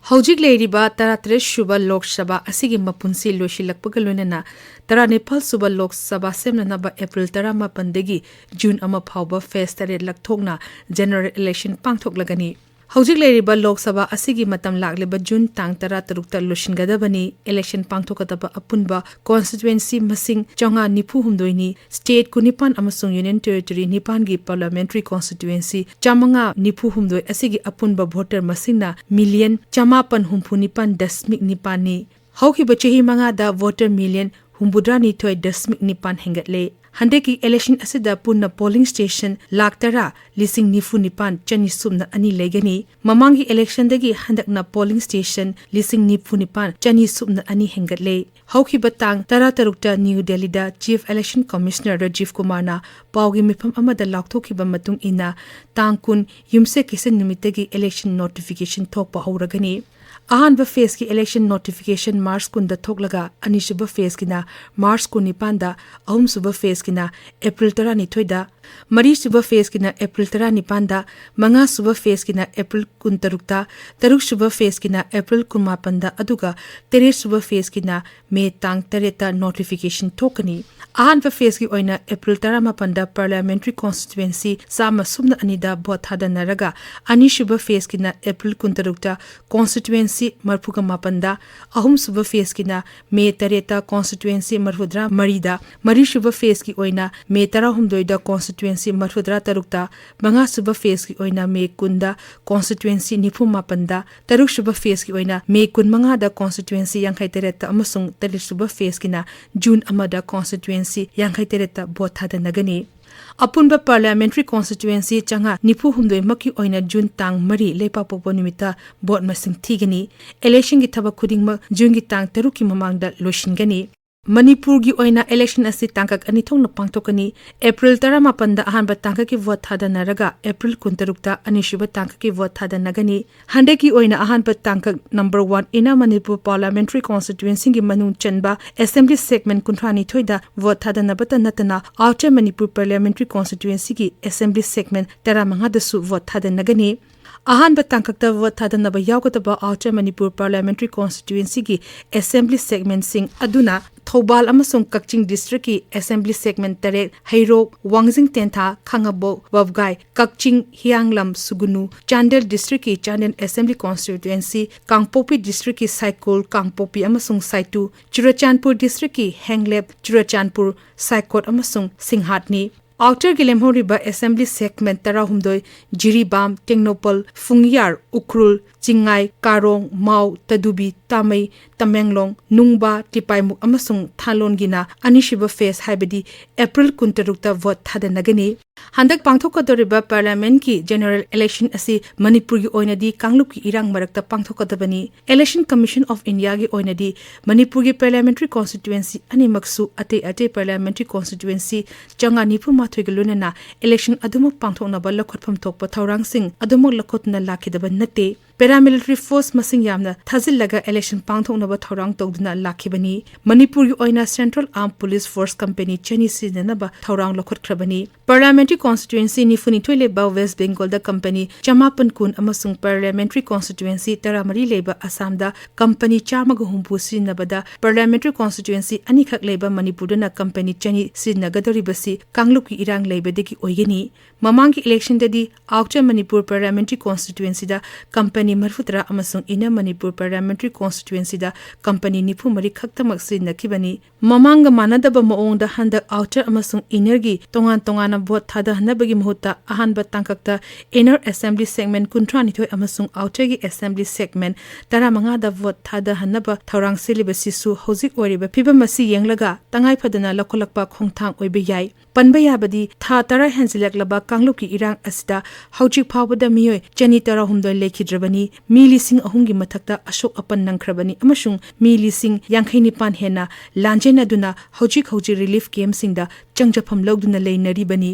Hojik leiriba 33 suba Lok Sabha asigi mapunsi loisilakpaga loinana 94 suba Lok Sabha semnanaba April 18 dagi June ama phawba phase 8 lakthokna general election pangthoklagani. Hojik leiriba Lok Sabha asigi matam lakleba June tang 13 ta loisingadabani election pangthokadaba apunba constituency masing chonga nipu humdoini state kunipan amasung union territory nipan gi parliamentary constituency chamanga nipu humdoi asigi apunba voter masingna million chamapan humpunipan dasmik nipani haukiba chehi manga da voter million humbudrani thoi dasmik nipan hengatle handeki election asida punna polling station laktara lising nifu nipan chani sumna ani legani mamangi election dagi handakna polling station lising nifu nipan chani sumna ani hengatle hauki batang tara tarukta New Delhi da Chief Election Commissioner Rajiv Kumar na pawgi mifam amada lakthokiba matung ina tangkun yumse kisen numitagi election notification thokpa hauragani ahanba phase ki election notification March kun da thoklaga anisuba phase kina March kun nipanda ahum suba phase kina April 12 da mari suba phase kina April 15 da manga suba phase kina April kun tarukta taruk suba phase kina April kun mapanda aduga tere suba phase kina May tang tareta notification thokani ahanba phase ki oina April 18 da parliamentary constituency sama sumna anida bot hadana raga anisuba phase kina April kun tarukta constituency marpuga mapanda ahum suba phase kina May tareta constituency marhudra marida mari suba phase ki oina May tara humdoida constituency marhudra tarukta manga suba phase ki oina May kunda constituency nipu mapanda taruk suba phase ki oina May kun manga da constituency yankhai tareta amasung tarik suba phase kina June amada constituency yankhai tareta bothada nagani apunba parliamentary constituency changa nipu humdoi maki oina June tang mari lepa popo nimita bot masing thigani election gi thaba khudingma June gi tang teruki mamangda loshingani Manipur gi oina election asi tangkak ani thongna pangtokani April 18 da ahanba tangka ki vote thadana raga April 13 ta anishuba tangka ki vote thadana gani hande ki oina ahanba tangkak number 1 ina Manipur parliamentary constituency gi manung chanba assembly segment kunthani thoida vote thadana bata natana outer Manipur parliamentary constituency gi assembly segment tera manga da su vote thadana gani ahanba tangkakta vote thadanaba yaukataba outer Manipur parliamentary constituency gi assembly segment sing aduna Thobal amasung Kakching district ki assembly segment tare Hairok Wangjing Tentha Khangabo Wabgai Kakching Hianglam Sugunu Chandel district ki Chandel assembly constituency Kangpopi district ki Saikol Kangpopi amasung Saitu Churachandpur district ki Henglep Churachandpur Saikot amasung Singhatni Outer Gilemhoriba assembly segment tara humdoi Jiribam Tengnopal Fungyar Ukrul Chingai Karong Mau Tadubi Tamai Tamenglong Nungba Tipaimuk amasung Thalongina anishiba phase haibadi April 13 vote thadanagani handak pangthokadoriba parliament ki general election asi Manipur gi oinadi Kanglup ki irang marakta pangthokadabani election commission of India gi oinadi Manipur gi parliamentary constituency ani maksu ate parliamentary constituency changa nipu mathoi gi lunana election adumuk pangthokna ba lakhotpham thokpa thaurang sing adumuk lakhotna lakhidaba nate paramilitary force masing yamna thazillaga election pangthokna ba thaurang tawduna lakhibani Manipur gi oina central armed police force company chani sinana ba thaurang lakhotkrabani parliamentary constituency ni funi thoile ba West Bengal da company chamapan kun amasung parliamentary constituency taramari leba Assam da company chamaga humpu sinabada parliamentary constituency ani khak leba Manipur da company chani sinagadori basi Kanglup ki irang leba de ki oigeni mamangi election dadi outer Manipur parliamentary constituency da company marfutra amasung ina Manipur parliamentary constituency da company nipu mari khaktamak sinakibani mamanga manadaba maong da handak outer amasung inner gi tongan vote thada hanabagi muhutta ahanba tangkakta inner assembly segment kuntrani thoi amasung outer gi assembly segment tara manga da vote thada hanaba thaurang silibasi su hojik oriba phibamasi yenglaga tangai phadana lakholakpa khongthang oibe yai panba yabadi tha tara hansilaklaba Kanglup ki irang asida hojik phawbada miyoi chani tara humdoi lekhidrabani mi lising ahungi mathakta ashok apan nangkhrabani amashung mi lising yangkhaini pan hena lanjena duna hojik relief camp singda changjafam logduna leinaribani